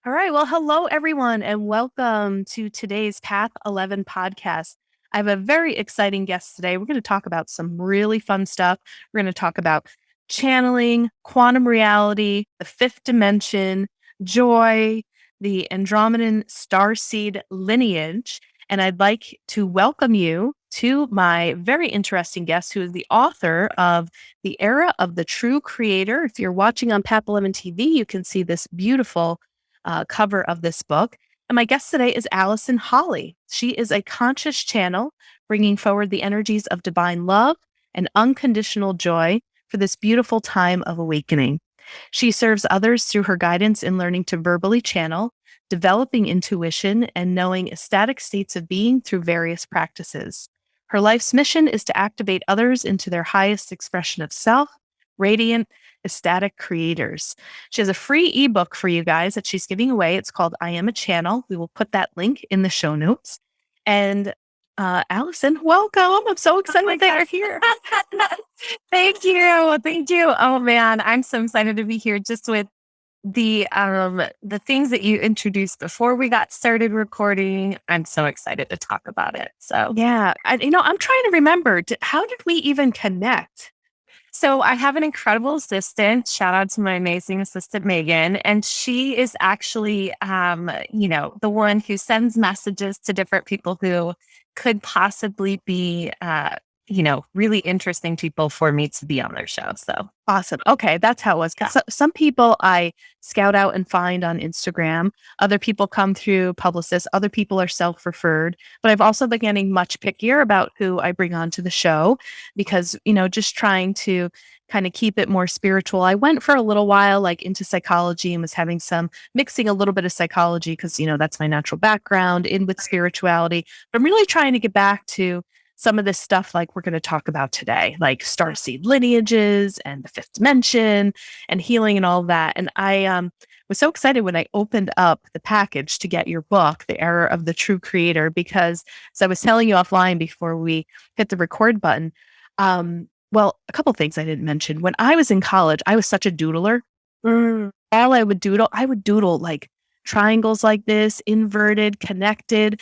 All right. Well, hello, everyone, and welcome to today's Path 11 podcast. I have a very exciting guest today. We're going to talk about some really fun stuff. We're going to talk about channeling, quantum reality, the fifth dimension, joy, the Andromedan starseed lineage. And I'd like to welcome you to my very interesting guest, who is the author of The Era of the True Creator. If you're watching on Path 11 TV, you can see this beautiful cover of this book. And my guest today is Allison Holley. She is a conscious channel bringing forward the energies of divine love and unconditional joy for this beautiful time of awakening. She serves others through her guidance in learning to verbally channel, developing intuition, and knowing ecstatic states of being through various practices. Her life's mission is to activate others into their highest expression of self, radiant, ecstatic creators. She has a free ebook for you guys that she's giving away. It's called I Am a Channel. We will put that link in the show notes. And Allison, welcome. I'm so excited that you're here. Thank you. Thank you. Oh man, I'm so excited to be here just with the things that you introduced before we got started recording. I'm so excited to talk about it. Yeah, I'm trying to remember, how did we even connect? So I have an incredible assistant. Shout out to my amazing assistant, Megan. And she is actually, the one who sends messages to different people who could possibly be, really interesting people for me to be on their show. So Awesome. Okay, that's how it was. 'Cause some people I scout out and find on Instagram. Other people come through publicists. Other people are self-referred. But I've also been getting much pickier about who I bring onto the show because, just trying to kind of keep it more spiritual. I went for a little while like into psychology and was having some mixing a little bit of psychology because, that's my natural background in with spirituality. But I'm really trying to get back to some of this stuff like we're going to talk about today, like starseed lineages and the fifth dimension and healing and all that. And I was so excited when I opened up the package to get your book, The Era of the True Creator, because as I was telling you offline before we hit the record button, well, a couple things I didn't mention. When I was in college, I was such a doodler. All I would doodle like triangles like this, inverted, connected.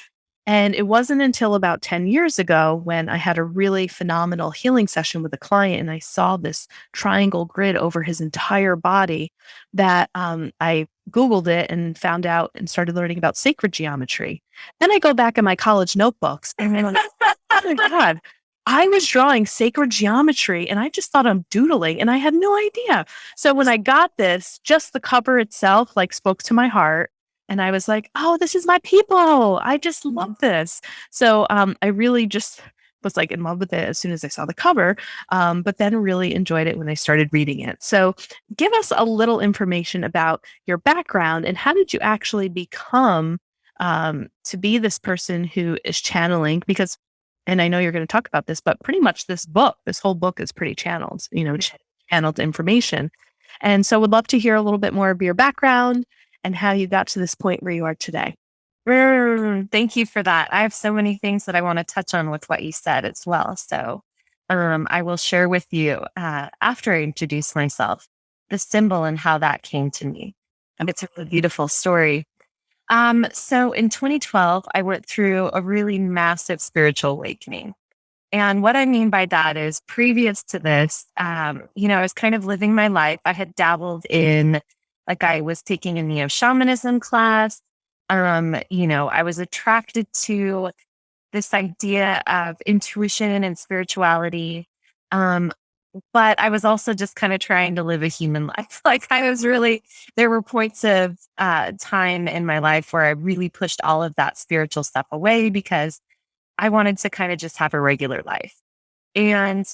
And it wasn't until about 10 years ago when I had a really phenomenal healing session with a client and I saw this triangle grid over his entire body that I Googled it and found out and started learning about sacred geometry. Then I go back in my college notebooks and I'm like, oh my God, I was drawing sacred geometry and I just thought I'm doodling and I had no idea. So when I got this, just the cover itself like spoke to my heart. And I was like, oh, this is my people. I just love this. So I really just was like in love with it as soon as I saw the cover, but then really enjoyed it when I started reading it. So give us a little information about your background and how did you actually become to be this person who is channeling? Because, and I know you're going to talk about this, but pretty much this whole book is pretty channeled, channeled information. And so would love to hear a little bit more of your background and how you got to this point where you are today. Thank you for that. I have so many things that I want to touch on with what you said as well. So I will share with you after I introduce myself, the symbol and how that came to me. And it's a really beautiful story. So in 2012, I went through a really massive spiritual awakening. And what I mean by that is previous to this, I was kind of living my life. I had dabbled in, like I was taking a neo shamanism class. I was attracted to this idea of intuition and spirituality. But I was also just kind of trying to live a human life. Like there were points of time in my life where I really pushed all of that spiritual stuff away because I wanted to kind of just have a regular life. And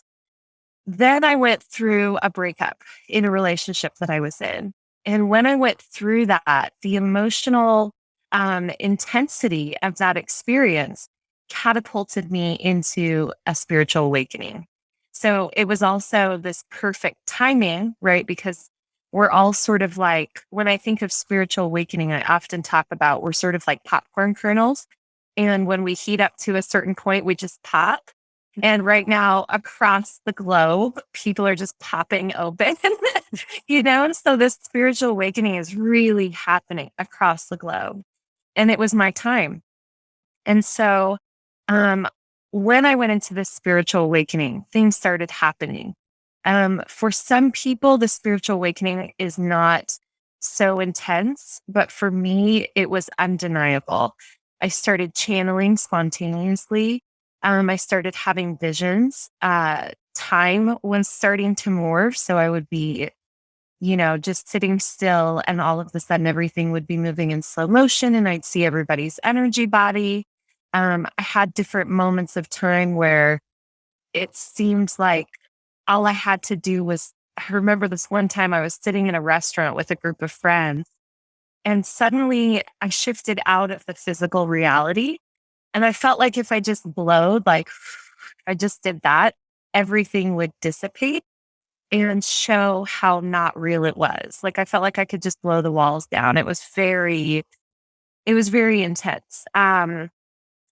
then I went through a breakup in a relationship that I was in. And when I went through that, the emotional intensity of that experience catapulted me into a spiritual awakening. So it was also this perfect timing, right? Because we're all sort of like, when I think of spiritual awakening, I often talk about we're sort of like popcorn kernels. And when we heat up to a certain point, we just pop. And right now, across the globe, people are just popping open, So this spiritual awakening is really happening across the globe. And it was my time. And so, um, when I went into this spiritual awakening, things started happening. For some people, the spiritual awakening is not so intense, but for me, it was undeniable. I started channeling spontaneously. I started having visions. Time was starting to morph. So I would be, just sitting still, and all of a sudden everything would be moving in slow motion and I'd see everybody's energy body. I had different moments of time where it seemed like all I had to do was, I remember this one time I was sitting in a restaurant with a group of friends, and suddenly I shifted out of the physical reality. And I felt like if I just blowed, like I just did that, everything would dissipate and show how not real it was. Like I felt like I could just blow the walls down. It was very intense. And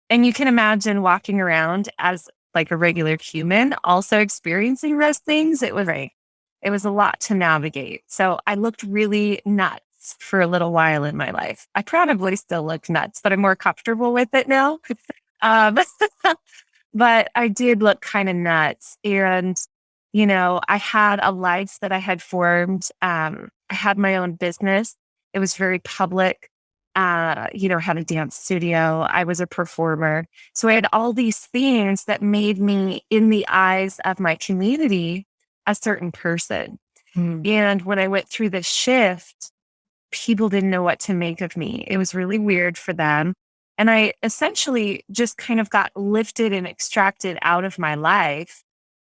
you can imagine walking around as like a regular human, also experiencing those things. It was a lot to navigate. So I looked really nuts for a little while in my life. I probably still look nuts, but I'm more comfortable with it now. Um, but I did look kind of nuts. And, I had a life that I had formed. I had my own business. It was very public. Had a dance studio. I was a performer. So I had all these things that made me, in the eyes of my community, a certain person. Mm. And when I went through this shift, people didn't know what to make of me. It was really weird for them. And I essentially just kind of got lifted and extracted out of my life.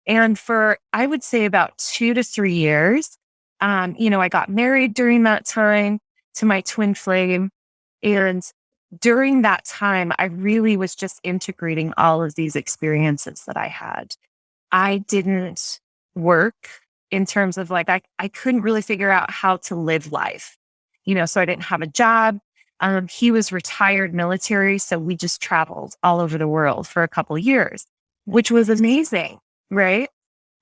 And for, I would say, about 2 to 3 years, I got married during that time to my twin flame. And during that time, I really was just integrating all of these experiences that I had. I didn't work in terms of like, I couldn't really figure out how to live life, so I didn't have a job. He was retired military. So we just traveled all over the world for a couple years, which was amazing. Right.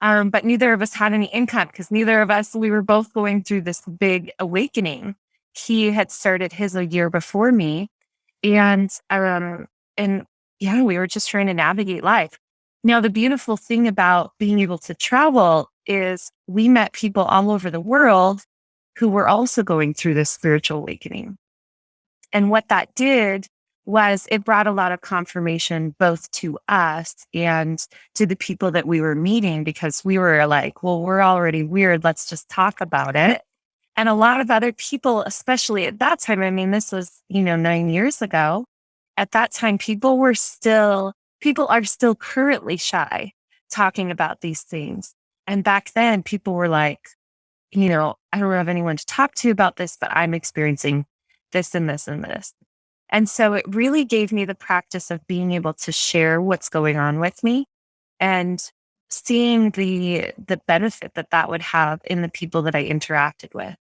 But neither of us had any income because we were both going through this big awakening. He had started his a year before me. And yeah, we were just trying to navigate life. Now, the beautiful thing about being able to travel is we met people all over the world who were also going through this spiritual awakening. And what that did was it brought a lot of confirmation both to us and to the people that we were meeting, because we were like, well, we're already weird. Let's just talk about it. And a lot of other people, especially at that time, I mean, this was, 9 years ago. At that time, people are still currently shy talking about these things. And back then, people were like, I don't have anyone to talk to about this, but I'm experiencing this and this and this. And so it really gave me the practice of being able to share what's going on with me and seeing the benefit that would have in the people that I interacted with.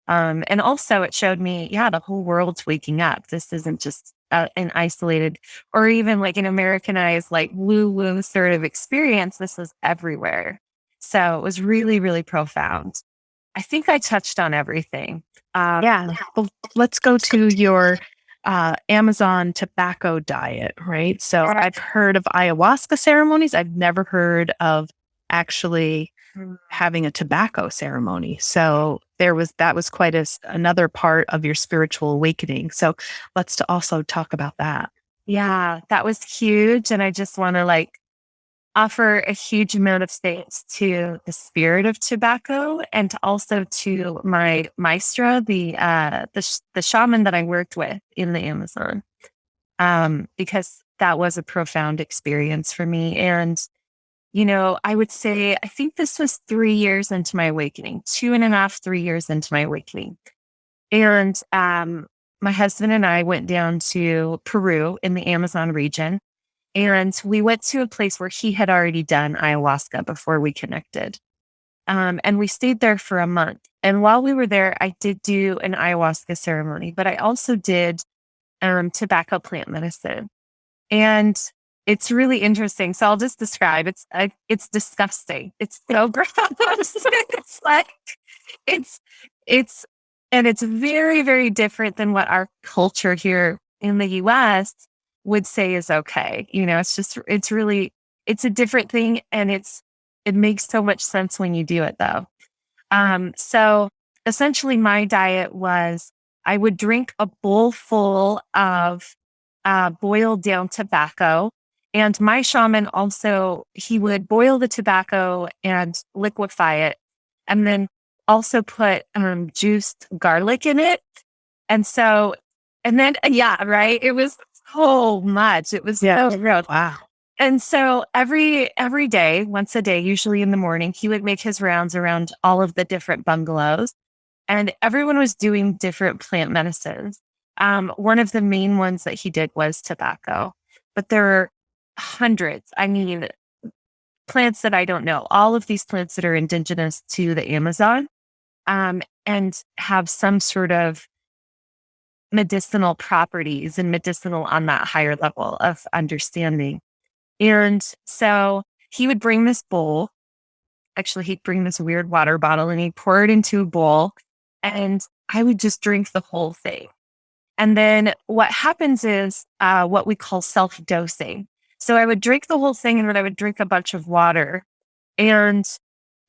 And also it showed me, yeah, the whole world's waking up. This isn't just an isolated or even like an Americanized, like woo woo sort of experience. This is everywhere. So it was really, really profound. I think I touched on everything. Yeah. Well, let's go to your Amazon tobacco diet, right? So I've heard of ayahuasca ceremonies. I've never heard of actually having a tobacco ceremony. So that was quite another part of your spiritual awakening. So let's also talk about that. Yeah, that was huge. And I just want to like offer a huge amount of thanks to the spirit of tobacco and also to my maestra, the shaman that I worked with in the Amazon, because that was a profound experience for me. And I would say I think this was 3 years into my awakening, 2.5, 3 years into my awakening, and my husband and I went down to Peru in the Amazon region. And we went to a place where he had already done ayahuasca before we connected. And we stayed there for a month. And while we were there, I did do an ayahuasca ceremony, but I also did tobacco plant medicine. And It's really interesting. So I'll just describe. It's disgusting. It's so gross. It's like it's it's and it's very, very different than what our culture here in the US would say is okay. It's a different thing, and it makes so much sense when you do it though. So essentially my diet was I would drink a bowl full of boiled down tobacco. And my shaman also, he would boil the tobacco and liquefy it, and then also put juiced garlic in it. And so, and then, yeah, right. It was so much. It was Yeah. so gross. Wow. And so every day, once a day, usually in the morning, he would make his rounds around all of the different bungalows, and everyone was doing different plant medicines. One of the main ones that he did was tobacco, but there are hundreds. I mean, plants that I don't know. All of these plants that are indigenous to the Amazon, and have some sort of medicinal properties and medicinal on that higher level of understanding. And so he would bring this bowl. Actually, he'd bring this weird water bottle and he'd pour it into a bowl, and I would just drink the whole thing. And then what happens is what we call self dosing. So I would drink the whole thing, and then I would drink a bunch of water, and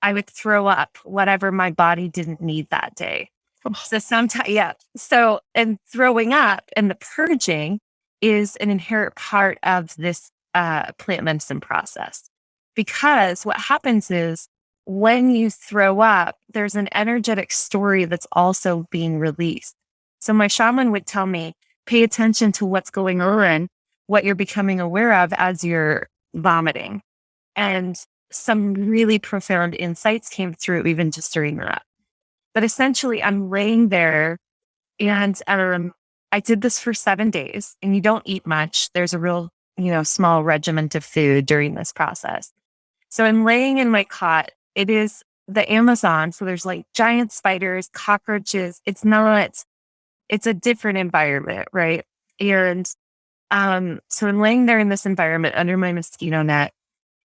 I would throw up whatever my body didn't need that day. So sometimes, yeah. So, and throwing up and the purging is an inherent part of this plant medicine process. Because what happens is when you throw up, there's an energetic story that's also being released. So my shaman would tell me, pay attention to what's going on, what you're becoming aware of as you're vomiting. And some really profound insights came through even just during that. But essentially, I'm laying there, and I did this for 7 days, and you don't eat much. There's a real, small regiment of food during this process. So I'm laying in my cot. It is the Amazon. So there's like giant spiders, cockroaches. It's a different environment, right? And so I'm laying there in this environment under my mosquito net.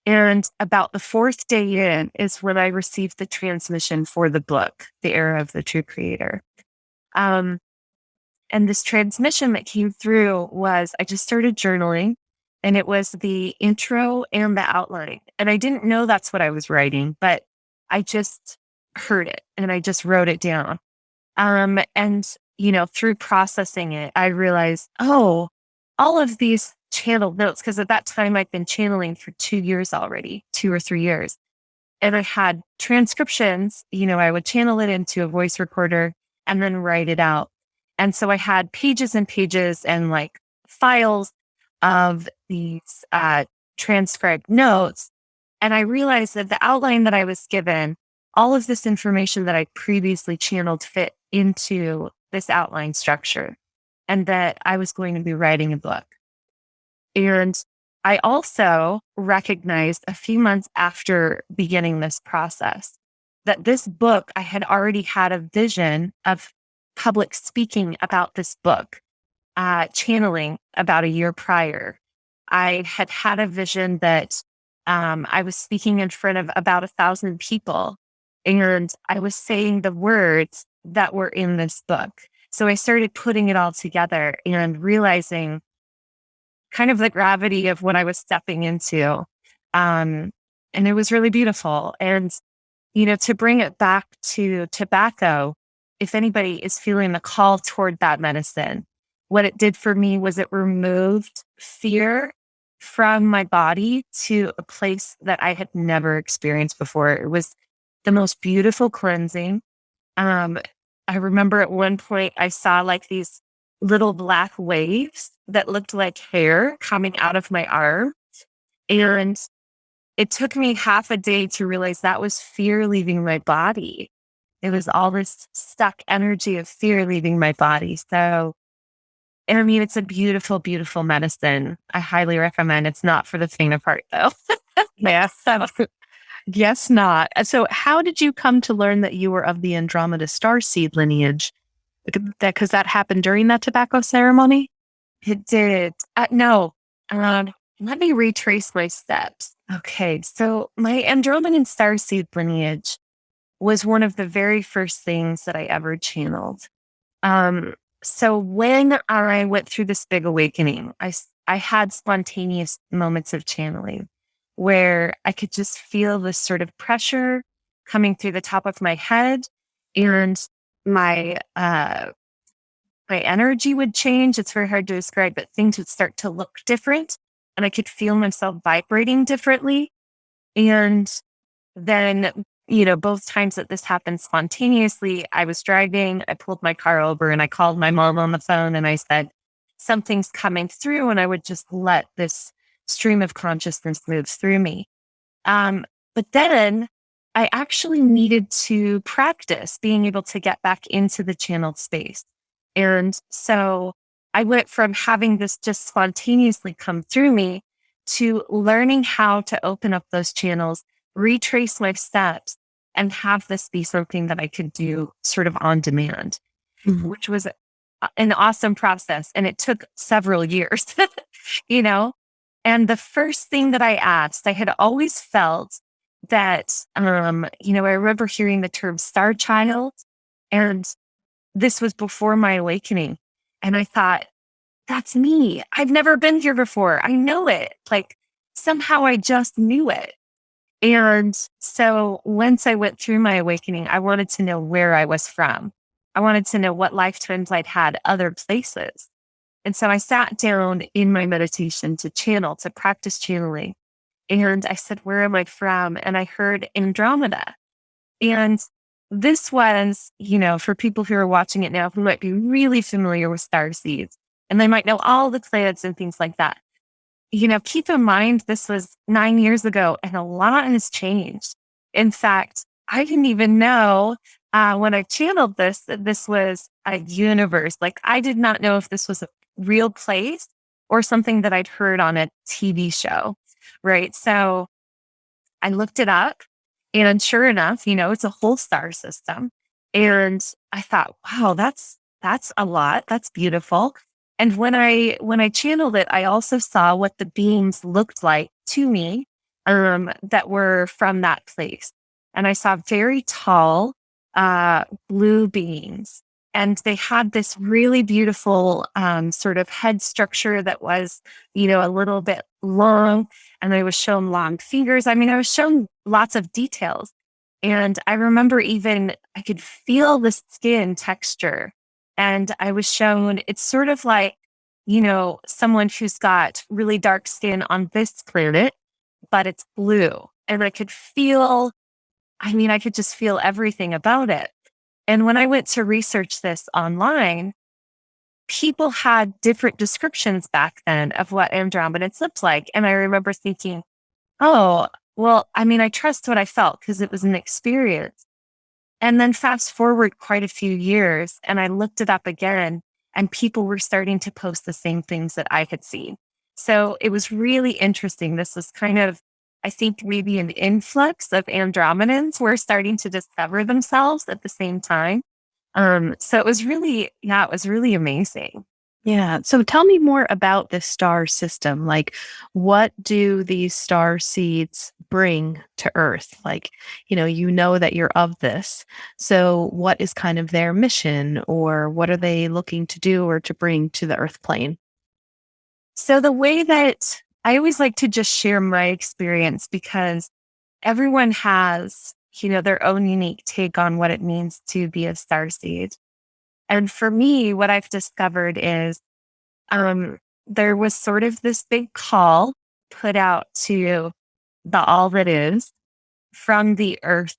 And about the 4th day in is when I received the transmission for the book, The Era of the True Creator. And this transmission that came through was I just started journaling, and it was the intro and the outline. And I didn't know that's what I was writing, but I just heard it and I just wrote it down. And, through processing it, I realized, oh, all of these channeled notes, because at that time I'd been channeling for 2 years already, 2 or 3 years. And I had transcriptions, I would channel it into a voice recorder and then write it out. And so I had pages and pages and like files of these transcribed notes. And I realized that the outline that I was given, all of this information that I previously channeled fit into this outline structure, and that I was going to be writing a book. And I also recognized a few months after beginning this process that this book, I had already had a vision of public speaking about this book, channeling about a year prior. I had had a vision that I was speaking in front of about 1,000 people, and I was saying the words that were in this book. So I started putting it all together and realizing kind of the gravity of what I was stepping into. And it was really beautiful. And, to bring it back to tobacco, if anybody is feeling the call toward that medicine, what it did for me was it removed fear from my body to a place that I had never experienced before. It was the most beautiful cleansing. I remember at one point I saw like these little black waves that looked like hair coming out of my arm. And it took me half a day to realize that was fear leaving my body. It was all this stuck energy of fear leaving my body. So, and I mean, it's a beautiful, beautiful medicine. I highly recommend. It's not for the faint of heart, though. Yeah. Guess not. So how did you come to learn that you were of the Andromeda starseed lineage? Because that happened during that tobacco ceremony? It did. No. Let me retrace my steps. Okay, so my Andromedan starseed lineage was one of the very first things that I ever channeled. Um, so when I went through this big awakening, I had spontaneous moments of channeling where I could just feel this sort of pressure coming through the top of my head, and my my energy would change. It's very hard to describe, but things would start to look different, and I could feel myself vibrating differently. And then, both times that this happened spontaneously, I was driving, I pulled my car over and I called my mom on the phone and I said, something's coming through. And I would just let this stream of consciousness move through me. Um, but then I actually needed to practice being able to get back into the channeled space. And so I went from having this just spontaneously come through me to learning how to open up those channels, retrace my steps, and have this be something that I could do sort of on demand, Mhm. which was an awesome process. And it took several years, you know? And the first thing that I asked, I had always felt that, I remember hearing the term star child, and this was before my awakening. And I thought, that's me. I've never been here before. I know it. Like somehow I just knew it. And so once I went through my awakening, I wanted to know where I was from. I wanted to know what lifetimes I'd had other places. And so I sat down in my meditation to channel, to practice channeling. And I said, where am I from? And I heard Andromeda. And this was, for people who are watching it now who might be really familiar with star seeds and they might know all the planets and things like that. Keep in mind, this was 9 years ago and a lot has changed. In fact, I didn't even know when I channeled this that this was a universe. Like, I did not know if this was a real place or something that I'd heard on a TV show. Right. So I looked it up and sure enough, it's a whole star system. And I thought, wow, that's a lot. That's beautiful. And when I channeled it, I also saw what the beings looked like to me that were from that place. And I saw very tall blue beings. And they had this really beautiful sort of head structure that was, a little bit long, and I was shown long fingers. I mean, I was shown lots of details. And I remember even I could feel the skin texture. And I was shown it's sort of like, someone who's got really dark skin on this planet, but it's blue. And I could just feel everything about it. And when I went to research this online, people had different descriptions back then of what Andromedans looked like. And I remember thinking, oh, well, I trust what I felt because it was an experience. And then fast forward quite a few years, and I looked it up again, and people were starting to post the same things that I had seen. So it was really interesting. This was kind of, I think, maybe an influx of Andromedans were starting to discover themselves at the same time. So it was really, yeah, it was really amazing. Yeah. So tell me more about this star system. Like, what do these star seeds bring to Earth? Like, you know that you're of this. So, what is kind of their mission, or what are they looking to do or to bring to the Earth plane? So the way that I always like to just share my experience because everyone has, their own unique take on what it means to be a starseed. And for me, what I've discovered is there was sort of this big call put out to the all that is from the earth,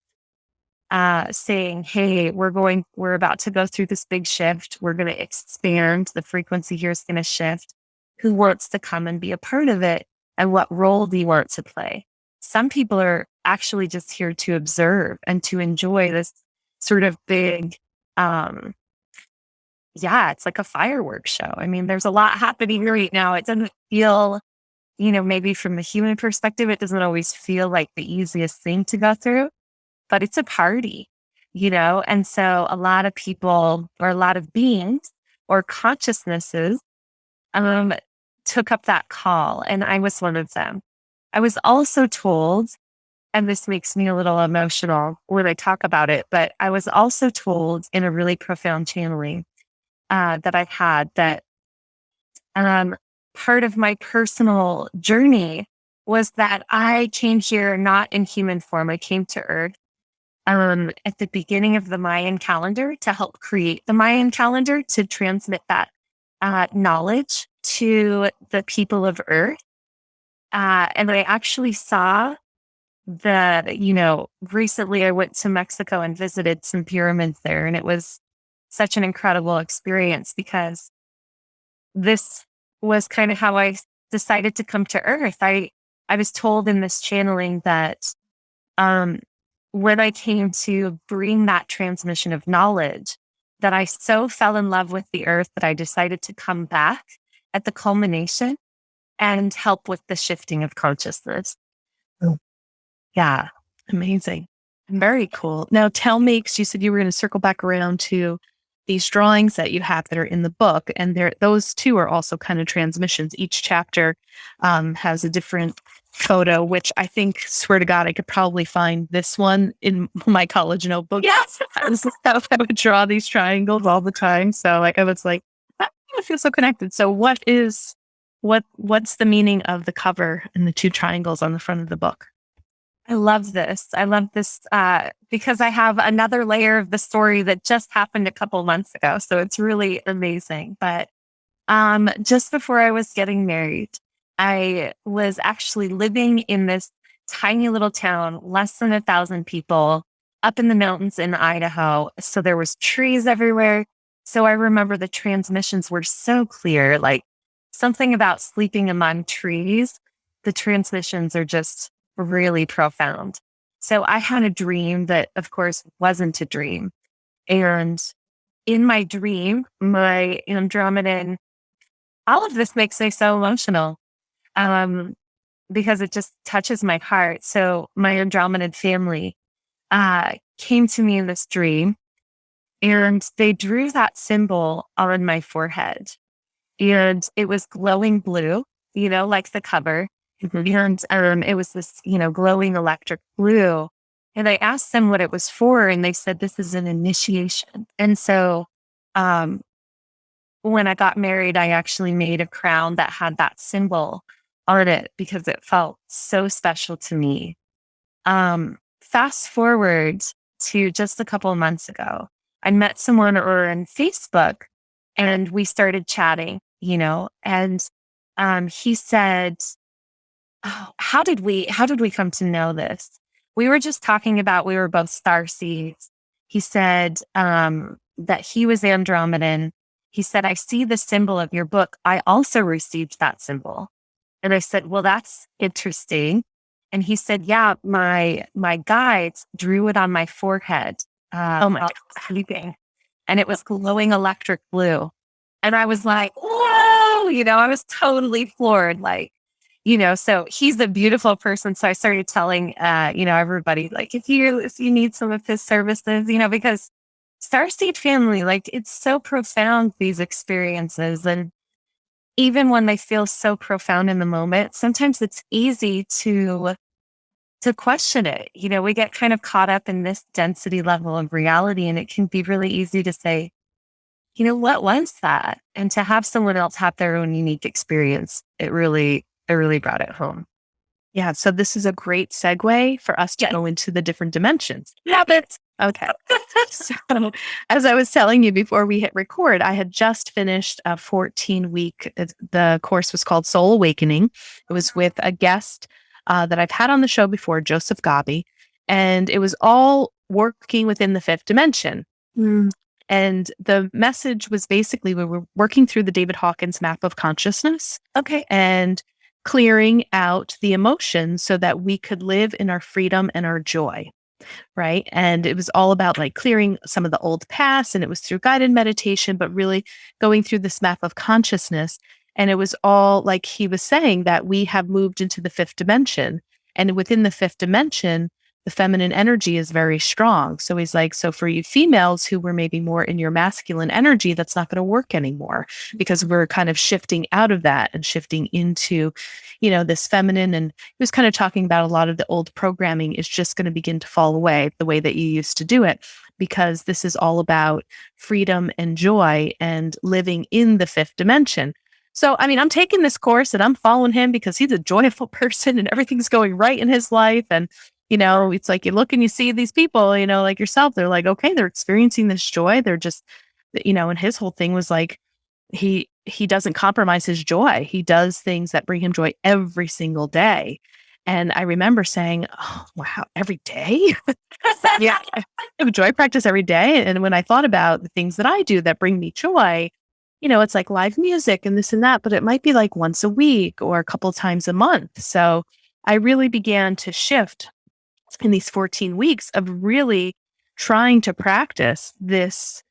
saying, hey, we're about to go through this big shift. We're going to expand. The frequency here is going to shift. Who wants to come and be a part of it? And what role do you want to play? Some people are actually just here to observe and to enjoy this sort of big, um, yeah, it's like a fireworks show. There's a lot happening right now. It doesn't feel, maybe from the human perspective, it doesn't always feel like the easiest thing to go through, but it's a party, And so a lot of people or a lot of beings or consciousnesses um, took up that call, and I was one of them. I was also told, and this makes me a little emotional when I talk about it, but I was also told in a really profound channeling that I had that um, part of my personal journey was that I came here not in human form. I came to Earth at the beginning of the Mayan calendar to help create the Mayan calendar to transmit that knowledge to the people of Earth. And I actually saw recently I went to Mexico and visited some pyramids there, and it was such an incredible experience because this was kind of how I decided to come to Earth. I was told in this channeling that um, when I came to bring that transmission of knowledge, that I so fell in love with the Earth that I decided to come back at the culmination and help with the shifting of consciousness. Oh. Yeah. Amazing. Very cool. Now tell me, because you said you were going to circle back around to these drawings that you have that are in the book, and those two are also kind of transmissions. Each chapter has a different photo, which I think, swear to God, I could probably find this one in my college notebook. Yes. I would draw these triangles all the time. So I was like, I feel so connected. So what's the meaning of the cover and the two triangles on the front of the book? I love this. I love this because I have another layer of the story that just happened a couple months ago. So it's really amazing. But just before I was getting married, I was actually living in this tiny little town, less than 1,000 people, up in the mountains in Idaho. So there was trees everywhere. So I remember the transmissions were so clear, like something about sleeping among trees. The transmissions are just really profound. So I had a dream that, of course, wasn't a dream. And in my dream, my Andromedan, all of this makes me so emotional because it just touches my heart. So my Andromedan family came to me in this dream, and they drew that symbol on my forehead. And it was glowing blue, like the cover. And it was this, glowing electric blue. And I asked them what it was for, and they said, this is an initiation. And so when I got married, I actually made a crown that had that symbol on it because it felt so special to me. Fast forward to just a couple of months ago, I met someone on Facebook and we started chatting, and he said, oh, how did we come to know this? We were just talking about, we were both star seeds. He said that he was Andromedan. He said, I see the symbol of your book. I also received that symbol. And I said, well, that's interesting. And he said, yeah, my guides drew it on my forehead. Oh my while sleeping. And it was glowing electric blue. And I was like, whoa, I was totally floored. Like, so he's a beautiful person. So I started telling, everybody, like, if you need some of his services, because Starseed family, like, it's so profound, these experiences. And even when they feel so profound in the moment, sometimes it's easy to question it. We get kind of caught up in this density level of reality, and it can be really easy to say, what was that? And to have someone else have their own unique experience, it really brought it home. Yeah. So this is a great segue for us to go into the different dimensions. Love it. Okay. So as I was telling you before we hit record, I had just finished a 14-week, the course was called Soul Awakening. It was with a guest that I've had on the show before, Joseph Gabi, and it was all working within the fifth dimension. And the message was basically, we were working through the David Hawkins map of consciousness. Okay. And clearing out the emotions so that we could live in our freedom and our joy. Right. And it was all about like clearing some of the old past, and it was through guided meditation, but really going through this map of consciousness. And it was all like he was saying that we have moved into the fifth dimension. And within the fifth dimension, the feminine energy is very strong. So he's like, so for you females who were maybe more in your masculine energy, that's not going to work anymore because we're kind of shifting out of that and shifting into, this feminine. And he was kind of talking about a lot of the old programming is just going to begin to fall away the way that you used to do it, because this is all about freedom and joy and living in the fifth dimension. So, I mean, I'm taking this course and I'm following him because he's a joyful person and everything's going right in his life. And, it's like you look and you see these people, like yourself, they're like, okay, they're experiencing this joy. They're just, and his whole thing was like, he doesn't compromise his joy. He does things that bring him joy every single day. And I remember saying, oh, wow, every day? Yeah, I have a joy practice every day. And when I thought about the things that I do that bring me joy, it's like live music and this and that, but it might be like once a week or a couple times a month. So I really began to shift in these 14 weeks of really trying to practice this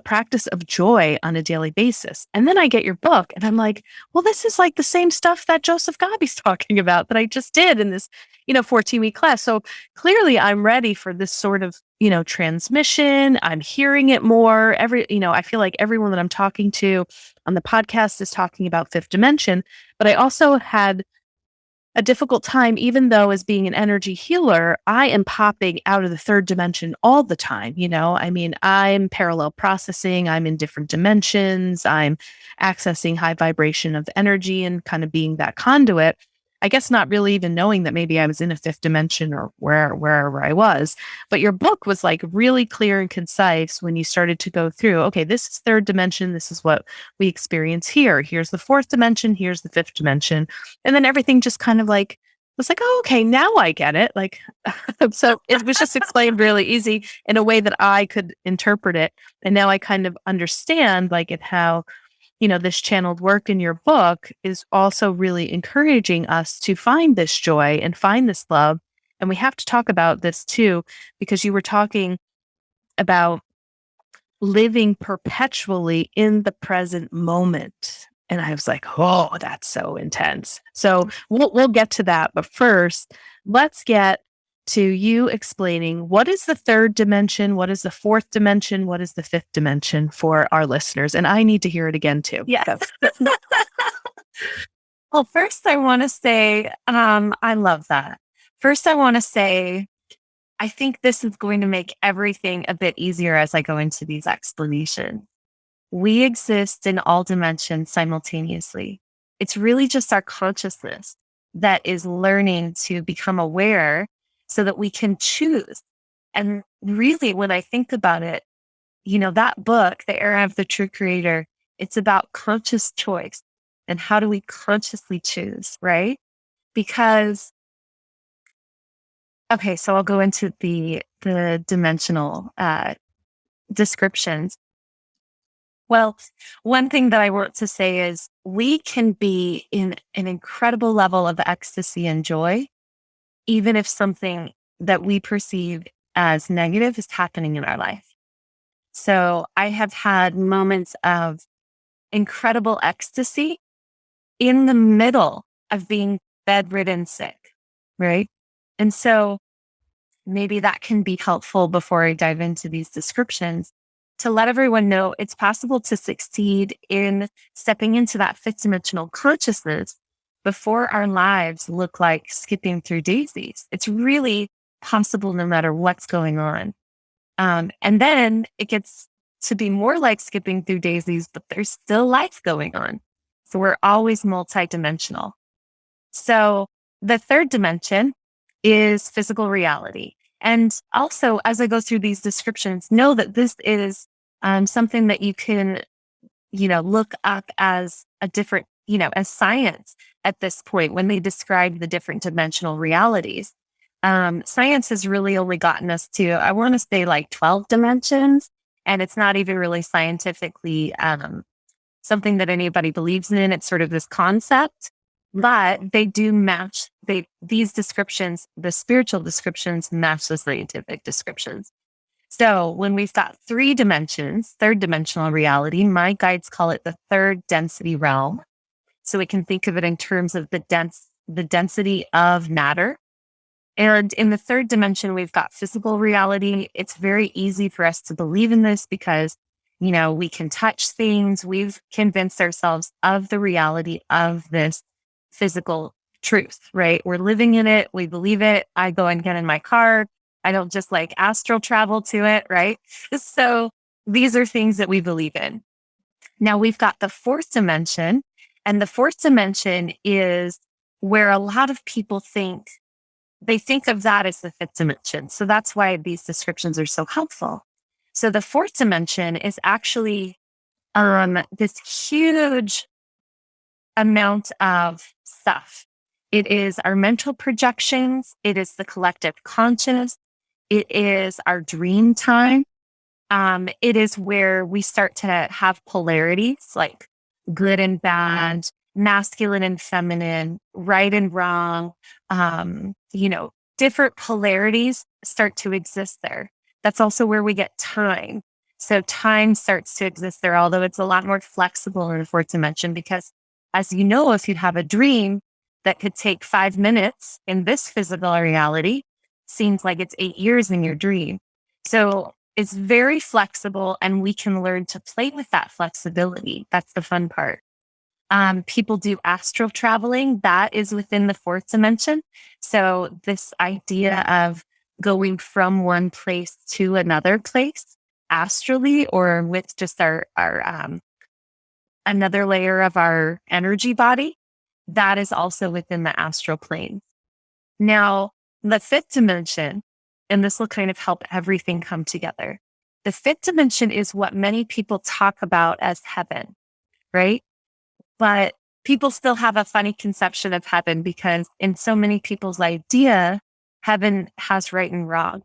practice of joy on a daily basis. And then I get your book and I'm like, well, this is like the same stuff that Joseph Gabi's talking about that I just did in this, 14-week class. So clearly I'm ready for this sort of, transmission. I'm hearing it more. I feel like everyone that I'm talking to on the podcast is talking about fifth dimension, but I also had a difficult time, even though as being an energy healer, I am popping out of the third dimension all the time. I mean, I'm parallel processing, I'm in different dimensions, I'm accessing high vibration of energy and kind of being that conduit. I guess not really even knowing that maybe I was in a fifth dimension or wherever I was. But your book was like really clear and concise when you started to go through, okay, this is third dimension. This is what we experience here. Here's the fourth dimension. Here's the fifth dimension. And then everything just kind of like was like, oh, okay, now I get it. Like, so it was just explained really easy in a way that I could interpret it. And now I kind of understand like how this channeled work in your book is also really encouraging us to find this joy and find this love. And we have to talk about this too, because you were talking about living perpetually in the present moment. And I was like, oh, that's so intense. So we'll get to that. But first, let's get to you explaining what is the third dimension, what is the fourth dimension, what is the fifth dimension for our listeners. And I need to hear it again too. Yes. Well, first I want to say, I love that. First, I want to say, I think this is going to make everything a bit easier as I go into these explanations. We exist in all dimensions simultaneously. It's really just our consciousness that is learning to become aware so that we can choose. And really, when I think about it, that book, The Era of the True Creator, it's about conscious choice and how do we consciously choose, right? Because, okay, so I'll go into the dimensional descriptions. Well, one thing that I want to say is we can be in an incredible level of ecstasy and joy, even if something that we perceive as negative is happening in our life. So I have had moments of incredible ecstasy in the middle of being bedridden sick, right? And so maybe that can be helpful before I dive into these descriptions to let everyone know it's possible to succeed in stepping into that fifth dimensional consciousness before our lives look like skipping through daisies. It's really possible no matter what's going on. And then it gets to be more like skipping through daisies, but there's still life going on. So we're always multidimensional. So the third dimension is physical reality. And also, as I go through these descriptions, know that this is something that you can, look up as a different, as science at this point when they describe the different dimensional realities. Science has really only gotten us to, I want to say like 12 dimensions, and it's not even really scientifically something that anybody believes in. It's sort of this concept, but they do match, these descriptions, the spiritual descriptions match the scientific descriptions. So when we've got three dimensions, third dimensional reality, my guides call it the third density realm. So we can think of it in terms of the density of matter. And in the third dimension, we've got physical reality. It's very easy for us to believe in this because, we can touch things. We've convinced ourselves of the reality of this physical truth, right? We're living in it. We believe it. I go and get in my car. I don't just like astral travel to it, right? So these are things that we believe in. Now we've got the fourth dimension, and the fourth dimension is where a lot of people they think of that as the fifth dimension. So that's why these descriptions are so helpful. So the fourth dimension is actually this huge amount of stuff. It is our mental projections. It is the collective conscious. It is our dream time. It is where we start to have polarities like good and bad, masculine and feminine, right and wrong. Different polarities start to exist there. That's also where we get time. So time starts to exist there, although it's a lot more flexible in the fourth dimension because, as you know, if you have a dream that could take 5 minutes in this physical reality, seems like it's 8 years in your dream. So it's very flexible, and we can learn to play with that flexibility. That's the fun part. People do astral traveling. That is within the fourth dimension. So this idea of going from one place to another place astrally, or with just our another layer of our energy body, that is also within the astral plane. Now, the fifth dimension, and this will kind of help everything come together. The fifth dimension is what many people talk about as heaven, right? But people still have a funny conception of heaven because in so many people's idea, heaven has right and wrong.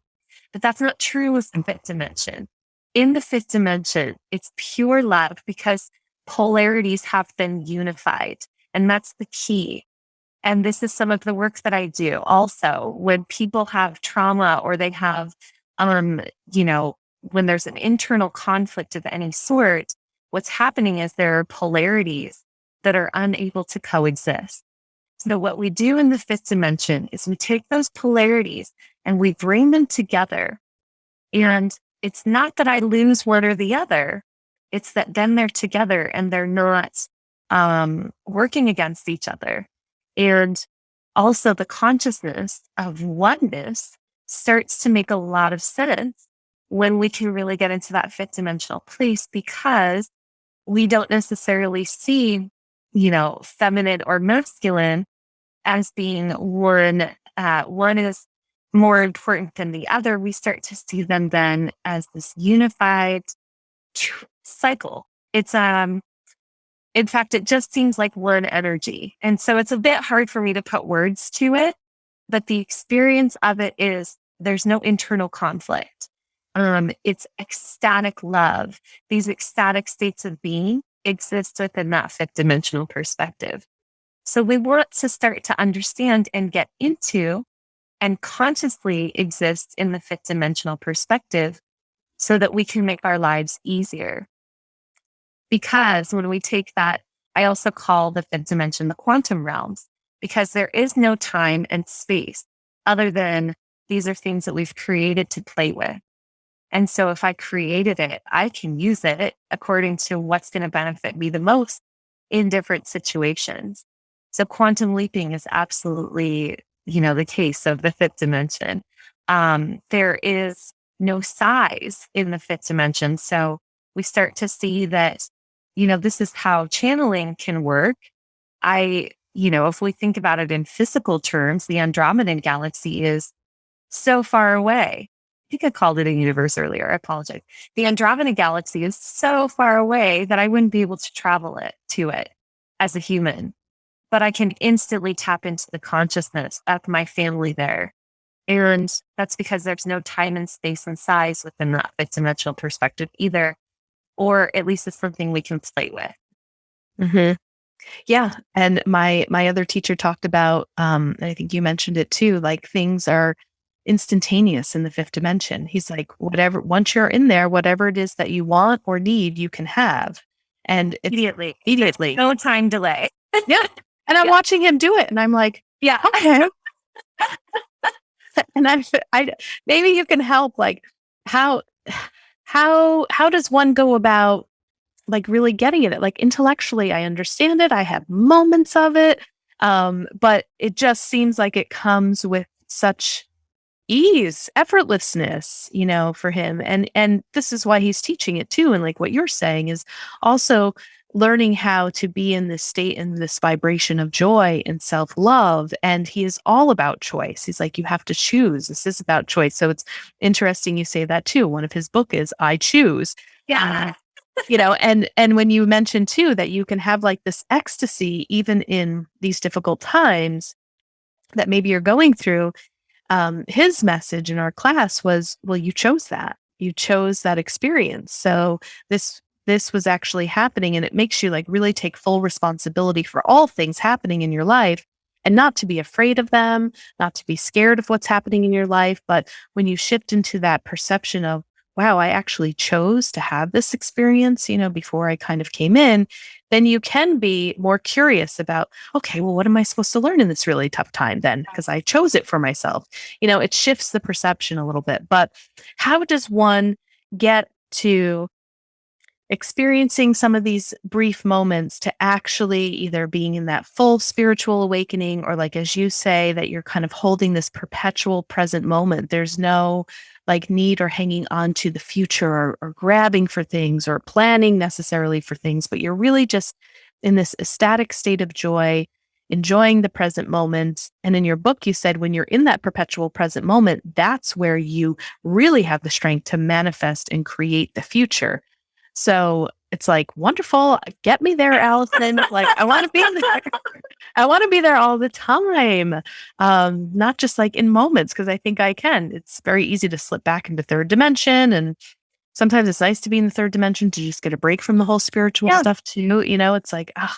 But that's not true with the fifth dimension. In the fifth dimension, it's pure love because polarities have been unified. And that's the key. And this is some of the work that I do also when people have trauma or they have, when there's an internal conflict of any sort, what's happening is there are polarities that are unable to coexist. So what we do in the fifth dimension is we take those polarities and we bring them together. And it's not that I lose one or the other. It's that then they're together and they're not working against each other. And also the consciousness of oneness starts to make a lot of sense when we can really get into that fifth dimensional place, because we don't necessarily see, feminine or masculine as being one is more important than the other. We start to see them then as this unified cycle. It's in fact, it just seems like one energy. And so it's a bit hard for me to put words to it, but the experience of it is there's no internal conflict. It's ecstatic love. These ecstatic states of being exist within that fifth dimensional perspective. So we want to start to understand and get into and consciously exist in the fifth dimensional perspective so that we can make our lives easier. Because when we take that, I also call the fifth dimension the quantum realms, because there is no time and space other than these are things that we've created to play with. And so if I created it, I can use it according to what's going to benefit me the most in different situations. So quantum leaping is absolutely, the case of the fifth dimension. There is no size in the fifth dimension. So we start to see that, this is how channeling can work. If we think about it in physical terms, the Andromedan galaxy is so far away. I think I called it a universe earlier. I apologize. The Andromeda galaxy is so far away that I wouldn't be able to travel to it as a human, but I can instantly tap into the consciousness of my family there. And that's because there's no time and space and size within that fifth dimensional perspective either, or at least it's something we can play with. Mm-hmm. Yeah. And my other teacher talked about, and I think you mentioned it too, like things are instantaneous in the fifth dimension. He's like, once you're in there, whatever it is that you want or need, you can have. And Immediately. No time delay. Yeah. And I'm watching him do it. And I'm like, yeah, okay. And I maybe you can help, like, how how does one go about, like, really getting it? Like, intellectually, I understand it. I have moments of it. But it just seems like it comes with such ease, effortlessness, for him. And this is why he's teaching it too. And like what you're saying is also learning how to be in this state, in this vibration of joy and self-love. And he is all about choice. He's like, you have to choose. This is about choice. So it's interesting you say that too. One of his book is I Choose. Yeah. And when you mentioned too that you can have like this ecstasy even in these difficult times that maybe you're going through, his message in our class was, well, you chose that experience. So this was actually happening, and it makes you like really take full responsibility for all things happening in your life, and not to be afraid of them, not to be scared of what's happening in your life. But when you shift into that perception of, wow, I actually chose to have this experience, before I kind of came in, then you can be more curious about, okay, well, what am I supposed to learn in this really tough time then? Because I chose it for myself. It shifts the perception a little bit. But how does one get to experiencing some of these brief moments to actually either being in that full spiritual awakening, or like as you say, that you're kind of holding this perpetual present moment? There's no like need or hanging on to the future, or grabbing for things or planning necessarily for things, but you're really just in this ecstatic state of joy, enjoying the present moment. And in your book, you said when you're in that perpetual present moment, that's where you really have the strength to manifest and create the future. So it's like, wonderful. Get me there, Allison. Like, I want to be there. I want to be there all the time. Not just like in moments, because I think I can. It's very easy to slip back into third dimension. And sometimes it's nice to be in the third dimension to just get a break from the whole spiritual stuff too. It's like, let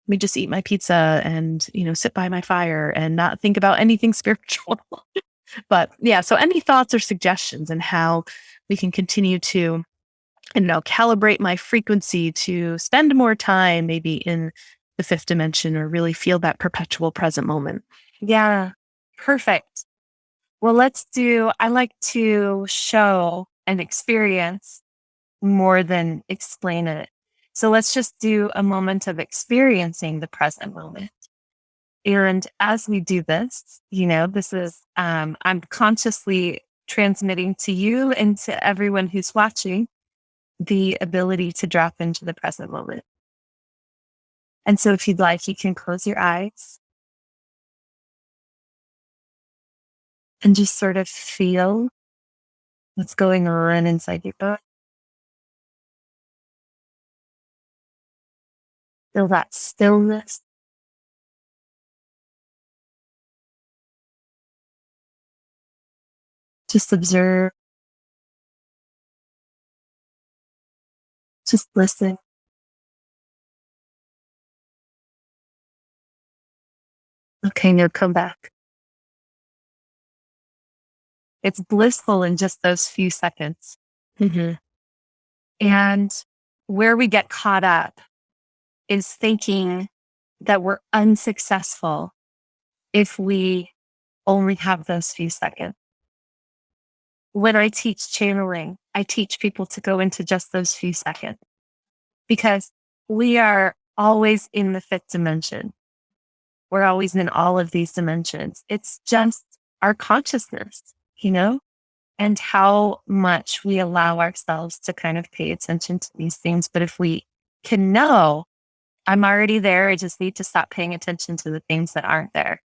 me just eat my pizza and, sit by my fire and not think about anything spiritual. But yeah, so any thoughts or suggestions and how we can continue to, calibrate my frequency to spend more time maybe in the fifth dimension, or really feel that perpetual present moment? Yeah. Perfect. Well, I like to show and experience more than explain it. So let's just do a moment of experiencing the present moment. And as we do this, this is, I'm consciously transmitting to you and to everyone who's watching the ability to drop into the present moment. And so if you'd like, you can close your eyes and just sort of feel what's going on inside your body. Feel that stillness. Just observe. Just listen. Okay, now come back. It's blissful in just those few seconds. Mm-hmm. And where we get caught up is thinking that we're unsuccessful if we only have those few seconds. When I teach channeling, I teach people to go into just those few seconds, because we are always in the fifth dimension. We're always in all of these dimensions. It's just our consciousness, and how much we allow ourselves to kind of pay attention to these things. But if we can know, I'm already there, I just need to stop paying attention to the things that aren't there.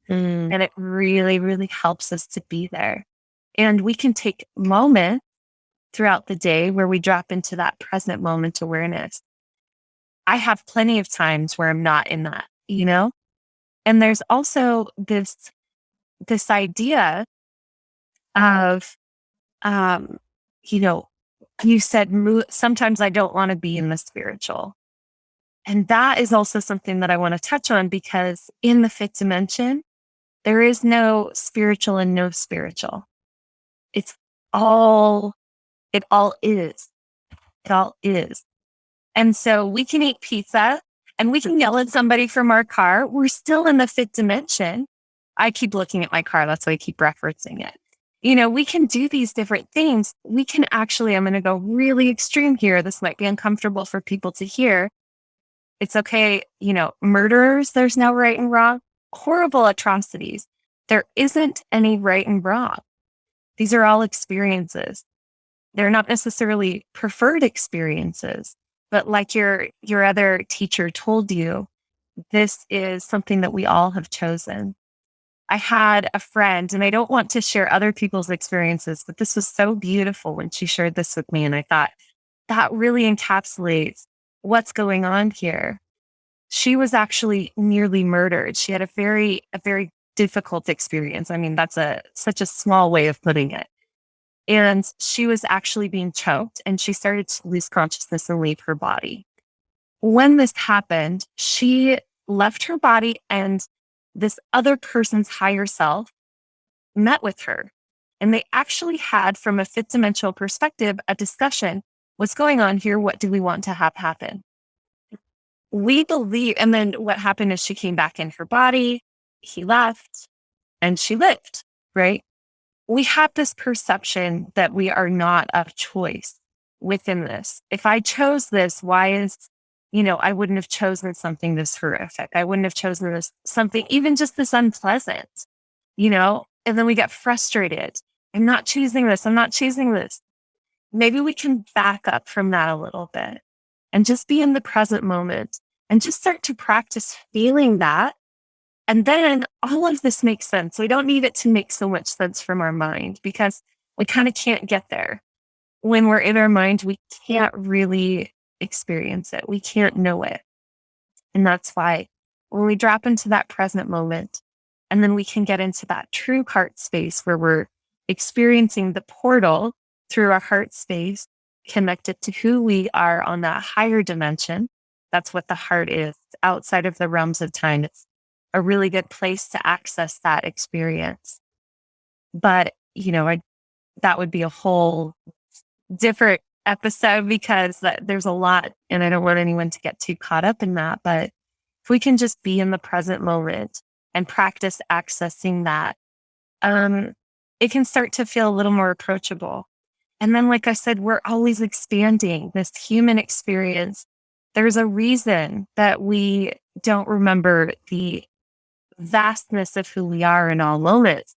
And it really, really helps us to be there. And we can take moments throughout the day where we drop into that present moment awareness. I have plenty of times where I'm not in that, And there's also this idea of, you said sometimes I don't want to be in the spiritual. And that is also something that I want to touch on, because in the fifth dimension, there is no spiritual and no spiritual. It's all, it all is. It all is. And so we can eat pizza and we can yell at somebody from our car. We're still in the fifth dimension. I keep looking at my car. That's why I keep referencing it. We can do these different things. We can actually, I'm going to go really extreme here. This might be uncomfortable for people to hear. It's okay. Murderers, there's no right and wrong. Horrible atrocities. There isn't any right and wrong. These are all experiences. They're not necessarily preferred experiences, but like your other teacher told you, this is something that we all have chosen. I had a friend, and I don't want to share other people's experiences, but this was so beautiful when she shared this with me. And I thought that really encapsulates what's going on here. She was actually nearly murdered. She had a very difficult experience. I mean, that's such a small way of putting it. And she was actually being choked, and she started to lose consciousness and leave her body. When this happened, she left her body, and this other person's higher self met with her. And they actually had, from a fifth dimensional perspective, a discussion. What's going on here? What do we want to have happen? We believe, and then what happened is she came back in her body, he left, and she lived, right? We have this perception that we are not of choice within this. If I chose this, why is, I wouldn't have chosen something this horrific. I wouldn't have chosen this something, even just this unpleasant, and then we get frustrated. I'm not choosing this. I'm not choosing this. Maybe we can back up from that a little bit and just be in the present moment and just start to practice feeling that. And then all of this makes sense. We don't need it to make so much sense from our mind, because we kind of can't get there. When we're in our mind, we can't really experience it. We can't know it. And that's why when we drop into that present moment, and then we can get into that true heart space where we're experiencing the portal through our heart space, connected to who we are on that higher dimension. That's what the heart is, outside of the realms of time. It's a really good place to access that experience. But, that would be a whole different episode, because there's a lot, and I don't want anyone to get too caught up in that. But if we can just be in the present moment and practice accessing that, it can start to feel a little more approachable. And then, like I said, we're always expanding this human experience. There's a reason that we don't remember the vastness of who we are in all moments.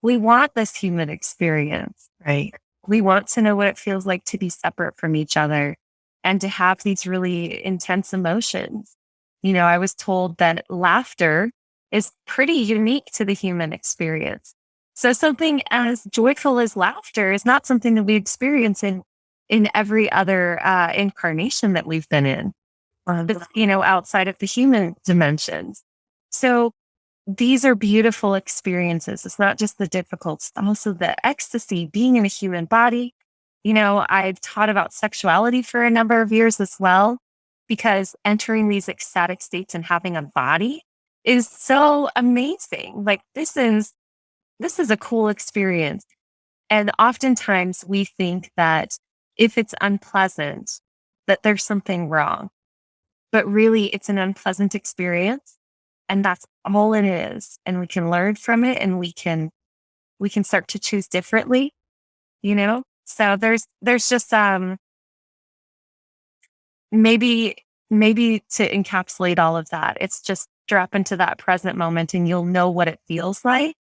We want this human experience, right? We want to know what it feels like to be separate from each other and to have these really intense emotions. I was told that laughter is pretty unique to the human experience. So something as joyful as laughter is not something that we experience in every other incarnation that we've been in, outside of the human dimensions. So these are beautiful experiences. It's not just the difficult, it's also the ecstasy, being in a human body. I've taught about sexuality for a number of years as well, because entering these ecstatic states and having a body is so amazing. Like, this is a cool experience. And oftentimes we think that if it's unpleasant, that there's something wrong. But really, it's an unpleasant experience. And that's all it is. And we can learn from it, and we can start to choose differently, So there's just maybe to encapsulate all of that, it's just drop into that present moment, and you'll know what it feels like.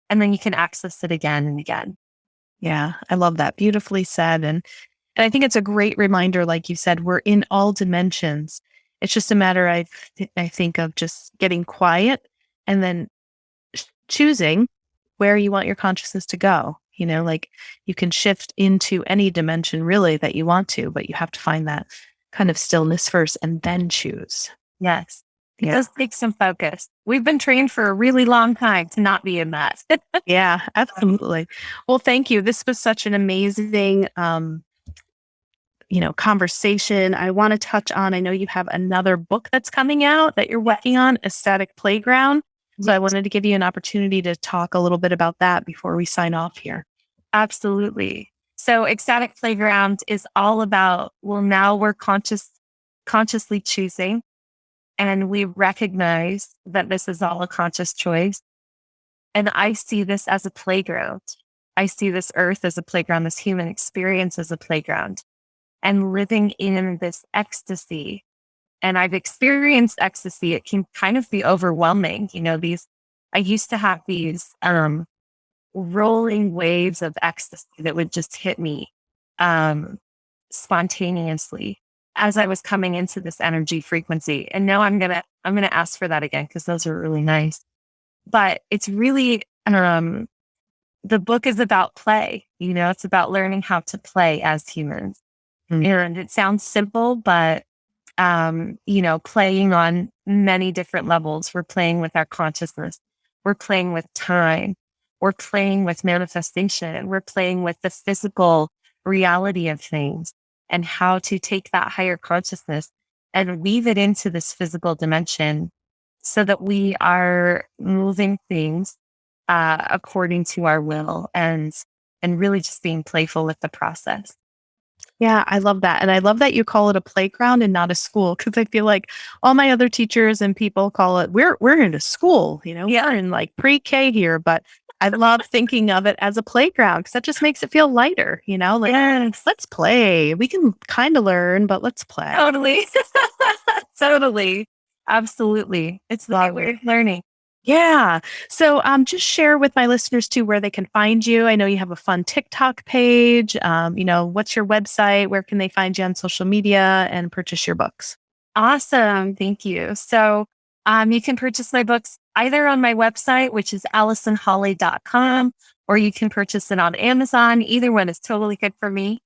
And then you can access it again and again. Yeah, I love that. Beautifully said. And I think it's a great reminder, like you said, we're in all dimensions. It's just a matter, I think, of just getting quiet and then choosing where you want your consciousness to go. Like, you can shift into any dimension really that you want to, but you have to find that kind of stillness first and then choose. Yes. It does take some focus. We've been trained for a really long time to not be in that. Yeah, absolutely. Well, thank you. This was such an amazing, conversation. I want to touch on, I know you have another book that's coming out that you're working on, Ecstatic Playground. So I wanted to give you an opportunity to talk a little bit about that before we sign off here. Absolutely. So Ecstatic Playground is all about, now we're consciously choosing, and we recognize that this is all a conscious choice. And I see this as a playground. I see this earth as a playground, this human experience as a playground, and living in this ecstasy. And I've experienced ecstasy. It can kind of be overwhelming. I used to have these rolling waves of ecstasy that would just hit me um, spontaneously as I was coming into this energy frequency. And now I'm gonna ask for that again because those are really nice. But it's really the book is about play. It's about learning how to play as humans. And it sounds simple, but playing on many different levels. We're playing with our consciousness. We're playing with time. We're playing with manifestation. We're playing with the physical reality of things and how to take that higher consciousness and weave it into this physical dimension so that we are moving things according to our will and really just being playful with the process. Yeah, I love that. And I love that you call it a playground and not a school because I feel like all my other teachers and people call it we're in a school, Yeah. we're in like pre-K here, but I love thinking of it as a playground because that just makes it feel lighter, like Yes, let's play. We can kind of learn, but let's play. totally. Totally. Absolutely. It's the way we're learning. Yeah. So just share with my listeners too where they can find you. I know you have a fun TikTok page. What's your website? Where can they find you on social media and purchase your books? Awesome. Thank you. So you can purchase my books either on my website, which is AllisonHolley.com, or you can purchase it on Amazon. Either one is totally good for me.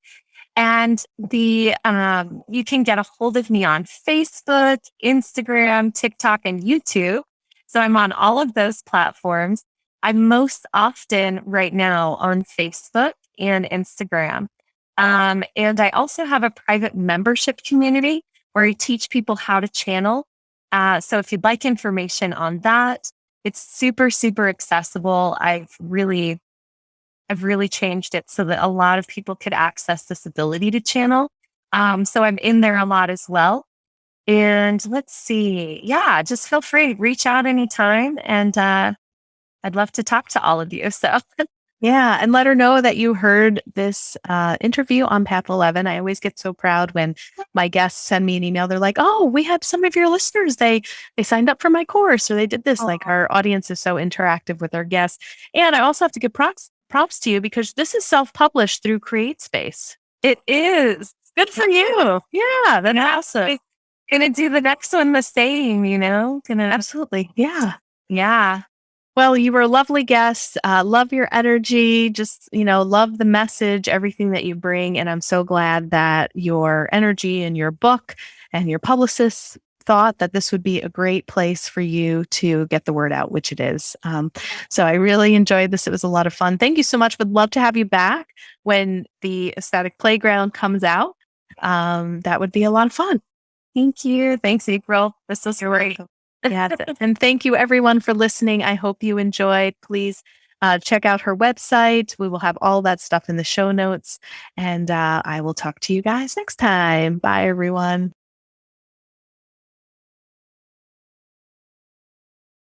And you can get a hold of me on Facebook, Instagram, TikTok, and YouTube. So I'm on all of those platforms. I'm most often right now on Facebook and Instagram. And I also have a private membership community where I teach people how to channel. So if you'd like information on that, it's super, super accessible. I've really changed it so that a lot of people could access this ability to channel. So I'm in there a lot as well. And let's see. Yeah, just feel free to reach out anytime. And I'd love to talk to all of you. So Yeah, and let her know that you heard this interview on Path 11. I always get so proud when my guests send me an email. They're like, "Oh, we have some of your listeners. They signed up for my course, or they did this." Like our audience is so interactive with our guests. And I also have to give props to you because this is self-published through CreateSpace. it is good for you. Yeah, that's awesome. Gonna do the next one the same, Absolutely. Yeah. Yeah. Well, you were a lovely guest. Love your energy. Just, love the message, everything that you bring. And I'm so glad that your energy and your book and your publicist thought that this would be a great place for you to get the word out, which it is. So I really enjoyed this. It was a lot of fun. Thank you so much. Would love to have you back when the Ecstatic Playground comes out. That would be a lot of fun. Thank you. Thanks, April. This was great. Yeah. And thank you everyone for listening. I hope you enjoyed. Please check out her website. We will have all that stuff in the show notes. And I will talk to you guys next time. Bye, everyone.